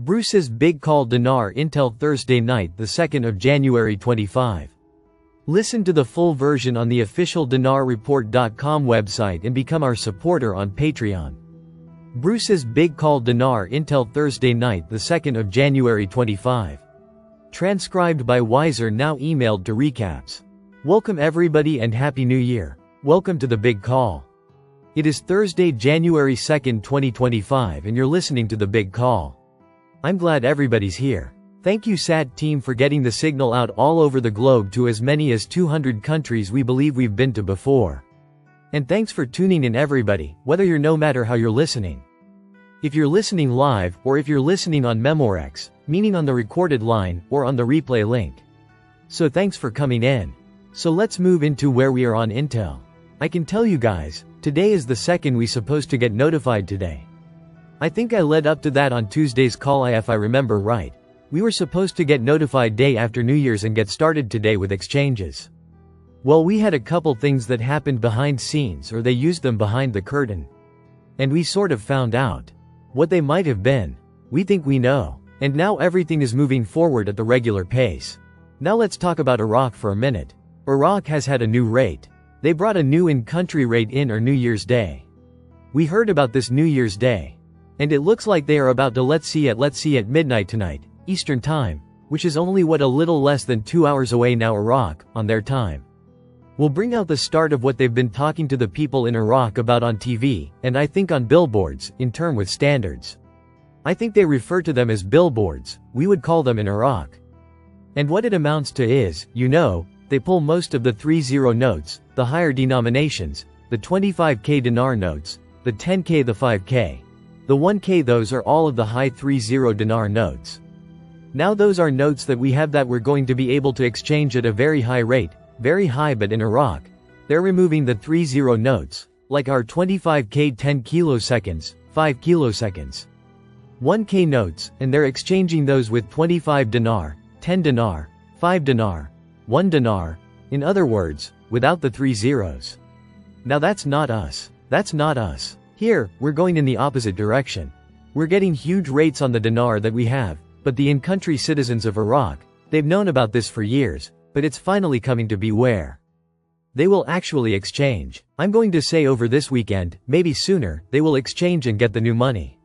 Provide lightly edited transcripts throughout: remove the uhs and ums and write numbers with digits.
Bruce's big call Dinar Intel Thursday night the 2nd of January 25. Listen to the full version on the official dinarreport.com website and become our supporter on Patreon. Bruce's big call Dinar Intel Thursday night the 2nd of January 25. Transcribed by Wiser, now emailed to recaps. Welcome everybody and Happy New Year. Welcome to the big call. It is Thursday, January 2nd, 2025 and you're listening to the big call. I'm glad everybody's here. Thank you SAT team for getting the signal out all over the globe to as many as 200 countries we believe we've been to before. And thanks for tuning in everybody, whether you're no matter how you're listening. If you're listening live, or if you're listening on Memorex, meaning on the recorded line, or on the replay link. So thanks for coming in. So let's move into where we are on Intel. I can tell you guys, today is the second we supposed to get notified today. I think I led up to that on Tuesday's call if I remember right. We were supposed to get notified day after New Year's and get started today with exchanges. Well, we had a couple things that happened behind scenes, or they used them behind the curtain. And we sort of found out what they might have been. We think we know. And now everything is moving forward at the regular pace. Now let's talk about Iraq for a minute. Iraq has had a new rate. They brought a new in-country rate in or New Year's Day. We heard about this New Year's Day. And it looks like they are about to let's see at midnight tonight, Eastern Time, which is only a little less than 2 hours away now Iraq, on their time. We'll bring out the start of what they've been talking to the people in Iraq about on TV, and I think on billboards, in term with standards. I think they refer to them as billboards, we would call them in Iraq. And what it amounts to is, they pull most of the 30 notes, the higher denominations, the 25k dinar notes, the 10k, the 5k. The 1k, those are all of the high 30 dinar notes. Now those are notes that we have that we're going to be able to exchange at a very high rate, very high, but in Iraq, they're removing the 30 notes, like our 25k 10 kiloseconds, 5 kiloseconds. 1k notes, and they're exchanging those with 25 dinar, 10 dinar, 5 dinar, 1 dinar, in other words, without the 3 zeros. Now that's not us. That's not us. Here, we're going in the opposite direction. We're getting huge rates on the dinar that we have, but the in-country citizens of Iraq, they've known about this for years, but it's finally coming to be where they will actually exchange. I'm going to say over this weekend, maybe sooner, they will exchange and get the new money.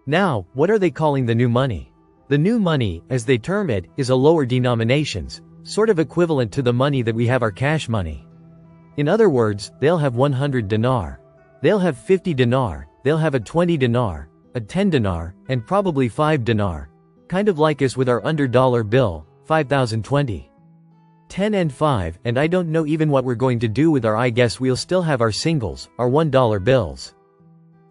Now, what are they calling the new money? The new money, as they term it, is a lower denominations, sort of equivalent to the money that we have our cash money. In other words, they'll have 100 dinar. They'll have 50 dinar, they'll have a 20 dinar, a 10 dinar, and probably 5 dinar. Kind of like us with our $100 bill, 5020. 10 and 5, and I don't know even what we're going to do with I guess we'll still have our singles, our $1 bills.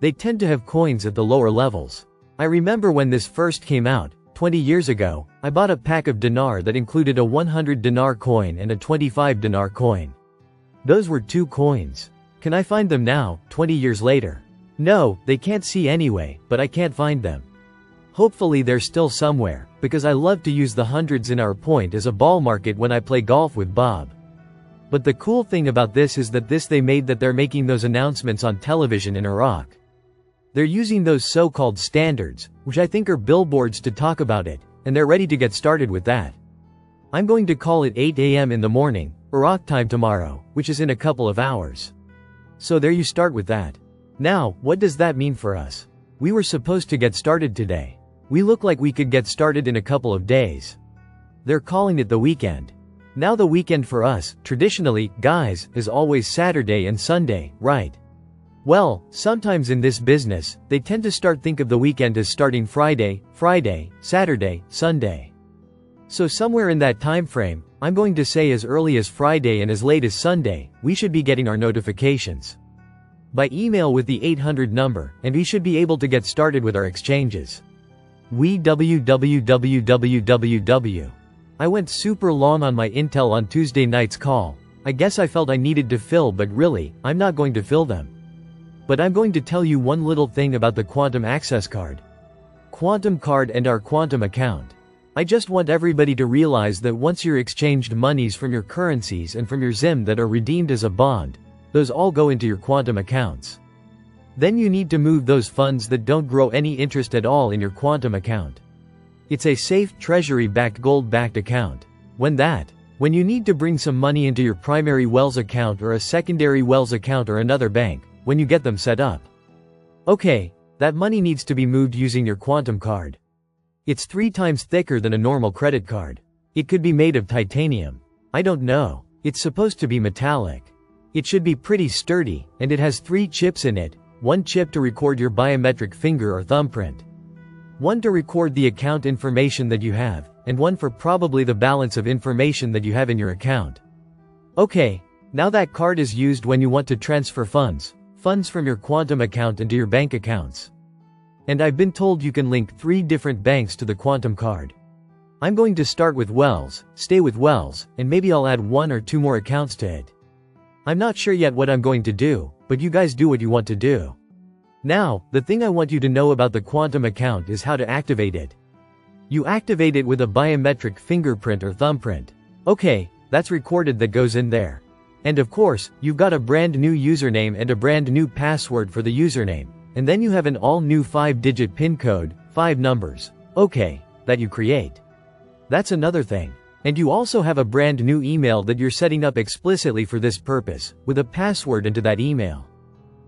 They tend to have coins at the lower levels. I remember when this first came out, 20 years ago, I bought a pack of dinar that included a 100 dinar coin and a 25 dinar coin. Those were 2 coins. Can I find them now, 20 years later? No, they can't see anyway, but I can't find them. Hopefully they're still somewhere, because I love to use the hundreds in our point as a ball market when I play golf with Bob. But the cool thing about this is that they're making those announcements on television in Iraq. They're using those so-called standards, which I think are billboards to talk about it, and they're ready to get started with that. I'm going to call it 8 a.m. in the morning, Iraq time tomorrow, which is in a couple of hours. So there you start with that. Now, what does that mean for us? We were supposed to get started today. We look like we could get started in a couple of days. They're calling it the weekend. Now the weekend for us, traditionally, guys, is always Saturday and Sunday, right? Well, sometimes in this business, they tend to think of the weekend as starting Friday, Saturday, Sunday. So somewhere in that time frame, I'm going to say as early as Friday and as late as Sunday, we should be getting our notifications by email with the 800 number, and we should be able to get started with our exchanges. www. I went super long on my Intel on Tuesday night's call. I guess I felt I needed to fill, but really, I'm not going to fill them. But I'm going to tell you one little thing about the Quantum Access Card. Quantum Card and our Quantum account. I just want everybody to realize that once you're exchanged monies from your currencies and from your ZIM that are redeemed as a bond, those all go into your Quantum accounts. Then you need to move those funds that don't grow any interest at all in your Quantum account. It's a safe, treasury-backed, gold-backed account. When you need to bring some money into your primary Wells account or a secondary Wells account or another bank, when you get them set up. Okay, that money needs to be moved using your Quantum card. It's 3 times thicker than a normal credit card. It could be made of titanium. I don't know. It's supposed to be metallic. It should be pretty sturdy, and it has 3 chips in it, 1 chip to record your biometric finger or thumbprint, 1 to record the account information that you have, and 1 for probably the balance of information that you have in your account. Okay, now that card is used when you want to transfer funds from your Quantum account into your bank accounts. And I've been told you can link 3 different banks to the Quantum card. I'm going to start with Wells, stay with Wells, and maybe I'll add 1 or 2 more accounts to it. I'm not sure yet what I'm going to do, but you guys do what you want to do. Now, the thing I want you to know about the Quantum account is how to activate it. You activate it with a biometric fingerprint or thumbprint. Okay, that's recorded, that goes in there. And of course, you've got a brand new username and a brand new password for the username, and then you have an all new 5-digit PIN code, 5 numbers, okay, that you create. That's another thing. And you also have a brand new email that you're setting up explicitly for this purpose, with a password into that email.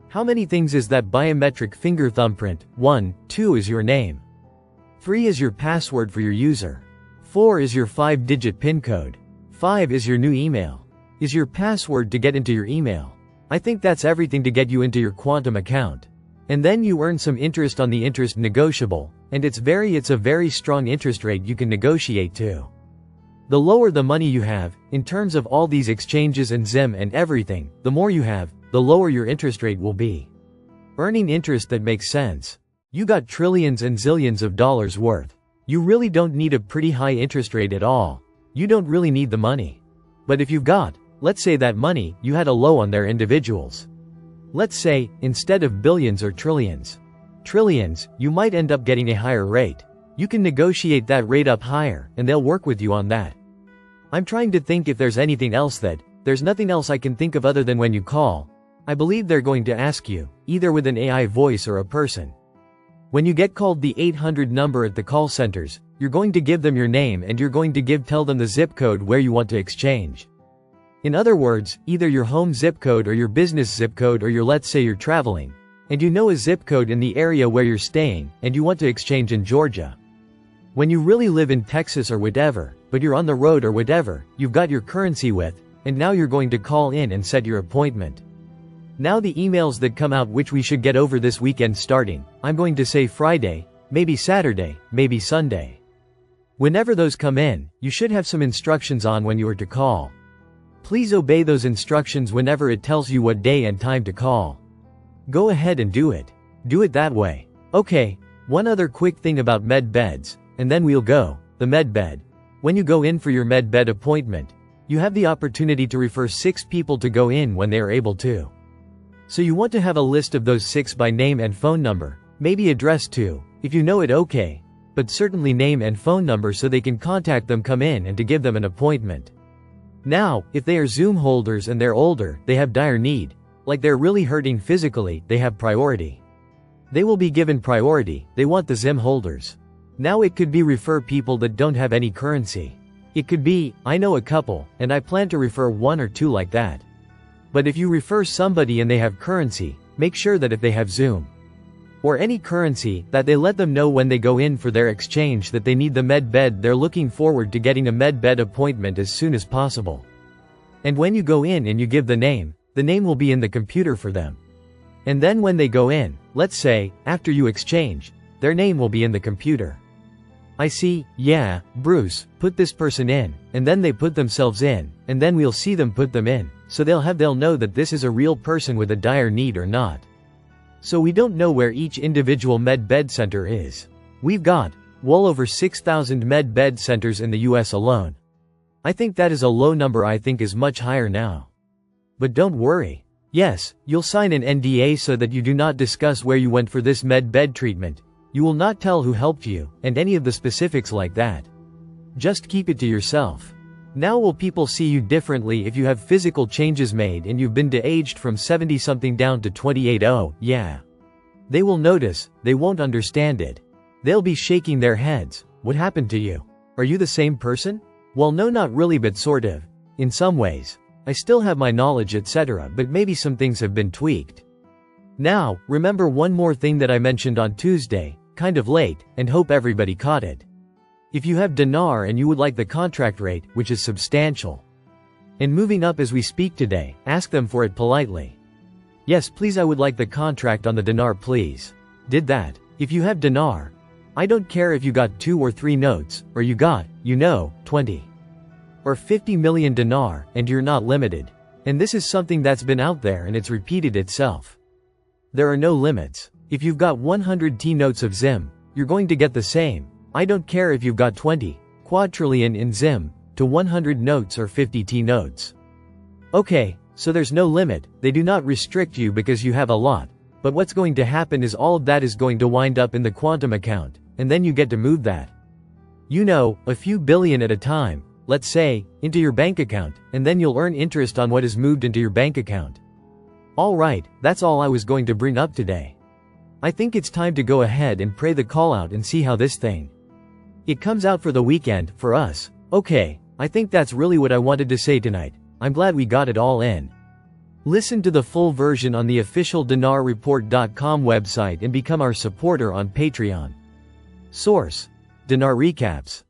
How many things is that biometric finger thumbprint? 1, 2 is your name. 3 is your password for your user. 4 is your 5-digit PIN code. 5 is your new email. Is your password to get into your email. I think that's everything to get you into your Quantum account. And then you earn some interest on the interest negotiable, and it's a very strong interest rate you can negotiate too. The lower the money you have, in terms of all these exchanges and ZIM and everything, the more you have, the lower your interest rate will be. Earning interest that makes sense. You got trillions and zillions of dollars worth. You really don't need a pretty high interest rate at all. You don't really need the money. But if you've got, let's say that money, you had a low on their individuals. Let's say, instead of billions or trillions, you might end up getting a higher rate. You can negotiate that rate up higher, and they'll work with you on that. I'm trying to think if there's anything else there's nothing else I can think of other than when you call. I believe they're going to ask you, either with an AI voice or a person. When you get called the 800 number at the call centers, you're going to give them your name and you're going to tell them the zip code where you want to exchange. In other words, either your home zip code or your business zip code, or let's say you're traveling, and you know a zip code in the area where you're staying, and you want to exchange in Georgia. When you really live in Texas or whatever, but you're on the road or whatever, you've got your currency with, and now you're going to call in and set your appointment. Now the emails that come out, which we should get over this weekend starting, I'm going to say Friday, maybe Saturday, maybe Sunday. Whenever those come in, you should have some instructions on when you are to call. Please obey those instructions whenever it tells you what day and time to call. Go ahead and do it. Do it that way. Okay, one other quick thing about med beds, and then we'll go. The med bed. When you go in for your med bed appointment, you have the opportunity to refer 6 people to go in when they are able to. So you want to have a list of those 6 by name and phone number, maybe address too, if you know it, okay, but certainly name and phone number so they can contact them, come in, and to give them an appointment. Now, if they are Zoom holders and they're older, they have dire need, like they're really hurting physically, they have priority. They will be given priority, they want the ZIM holders. Now it could be refer people that don't have any currency. It could be, I know a couple, and I plan to refer 1 or 2 like that. But if you refer somebody and they have currency, make sure that if they have Zoom or any currency, that they let them know when they go in for their exchange that they need the med bed. They're looking forward to getting a med bed appointment as soon as possible. And when you go in and you give the name will be in the computer for them. And then when they go in, let's say, after you exchange, their name will be in the computer. I see, yeah, Bruce, put this person in, and then they put themselves in, and then we'll see them put them in, so they'll know that this is a real person with a dire need or not. So we don't know where each individual med bed center is. We've got well over 6,000 med bed centers in the US alone. I think that is a low number. I think is much higher now. But don't worry. Yes, you'll sign an NDA so that you do not discuss where you went for this med bed treatment. You will not tell who helped you, and any of the specifics like that. Just keep it to yourself. Now will people see you differently if you have physical changes made and you've been de-aged from 70-something down to 28? Oh, yeah. They will notice, they won't understand it. They'll be shaking their heads. What happened to you? Are you the same person? Well, no, not really, but sort of. In some ways. I still have my knowledge, etc., but maybe some things have been tweaked. Now, remember one more thing that I mentioned on Tuesday, kind of late, and hope everybody caught it. If you have Dinar and you would like the contract rate, which is substantial, and moving up as we speak today, ask them for it politely. Yes, please, I would like the contract on the Dinar, please. Did that. If you have Dinar, I don't care if you got 2 or 3 notes, or you got, 20 or 50 million dinar, and you're not limited. And this is something that's been out there and it's repeated itself. There are no limits. If you've got 100 T notes of ZIM, you're going to get the same. I don't care if you've got 20 quadrillion in ZIM to 100 notes or 50 T notes. Okay, so there's no limit. They do not restrict you because you have a lot. But what's going to happen is all of that is going to wind up in the quantum account, and then you get to move that. A few billion at a time, let's say, into your bank account, and then you'll earn interest on what is moved into your bank account. Alright, that's all I was going to bring up today. I think it's time to go ahead and pray the call out and see how this thing. It comes out for the weekend, for us. Okay, I think that's really what I wanted to say tonight. I'm glad we got it all in. Listen to the full version on the official DinarReport.com website and become our supporter on Patreon. Source: Dinar Recaps.